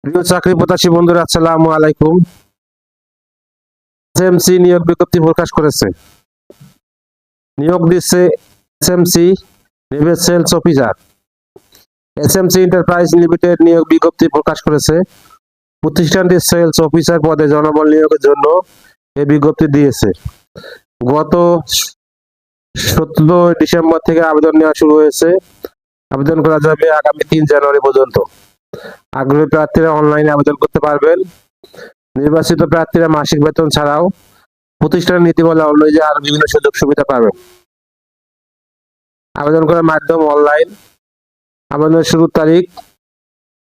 প্রিয় চাকরি প্রত্যাশী বন্ধুরা, আসসালামু আলাইকুম। এসএমসি নিয়োগ বিজ্ঞপ্তি প্রকাশ করেছে। নিয়োগ দিচ্ছে SMC navy sales officer. SMC enterprise limited নিয়োগ বিজ্ঞপ্তি প্রকাশ করেছে। প্রতিষ্ঠানটি সেলস অফিসার পদে জনবল নিয়োগের জন্য এই বিজ্ঞপ্তি দিয়েছে। গত 17 ডিসেম্বর থেকে আবেদন নেওয়া শুরু হয়েছে। আবেদন করা যাবে আগামী 3 জানুয়ারি পর্যন্ত। আগ্রহী প্রার্থীরা অনলাইনে আবেদন করতে পারবেন। নির্বাচিত প্রার্থীরা মাসিক বেতন ছাড়াও প্রতিষ্ঠানের নীতিমালা অনুযায়ী আরো বিভিন্ন সুযোগ সুবিধা পাবেন। আবেদন করার মাধ্যম অনলাইন। আবেদনের শুরুর তারিখ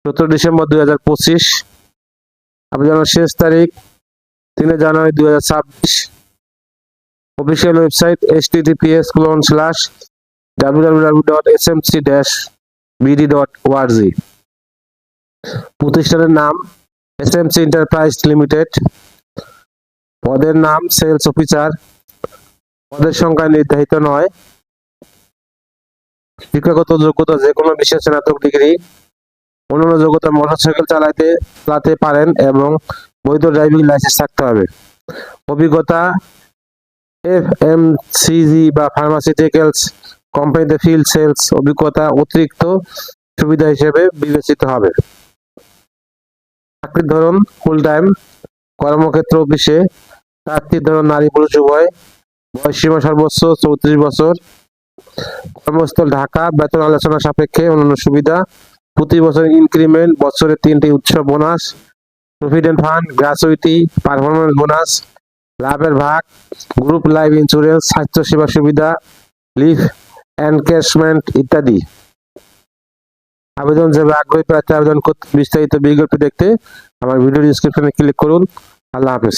17 ডিসেম্বর 2025। আবেদনের শেষ তারিখ 3 জানুয়ারি 2026। Official website https://www.smc-bd.org। প্রতিষ্ঠানের নাম এসএমসি এন্টারপ্রাইজ লিমিটেড। পদের নাম সেলস অফিসার। পদের সংখ্যা নির্ধারিত নয়। শিক্ষাগত যোগ্যতা যে কোনো বিষয়ে স্নাতক ডিগ্রি। অন্যান্য যোগ্যতা মোটরসাইকেল চালাতে পারেন এবং বৈধ ড্রাইভিং লাইসেন্স থাকতে হবে। অভিজ্ঞতা এফএমসিজি বা ফার্মাসিউটিক্যালস কোম্পানিতে ফিল্ড সেলস অভিজ্ঞতা অতিরিক্ত সুবিধা হিসেবে বিবেচিত হবে। চাকরির ধরন ফুল টাইম। কর্মক্ষেত্র অফিসে। প্রার্থীর ধরন নারী পুরুষ উভয়। বয়সসীমা সর্বোচ্চ 34 বছর। কর্মস্থল ঢাকা। বেতন আলোচনা সাপেক্ষে। অন্যান্য সুবিধা প্রতি বছর ইনক্রিমেন্ট, বছরে 3টি উৎসব bonus, provident fund, gratuity, performance bonus, লাভের ভাগ, গ্রুপ লাইফ ইন্স্যুরেন্স, স্বাস্থ্য সেবা সুবিধা, লিভ এনক্যাশমেন্ট ইত্যাদি। আবেদন যাবে আগ্রহী প্রার্থী আবেদন করতে বিস্তারিত বিজ্ঞপ্তি দেখতে আমার ভিডিও ডিসক্রিপশনে ক্লিক করুন। আল্লাহ হাফেজ।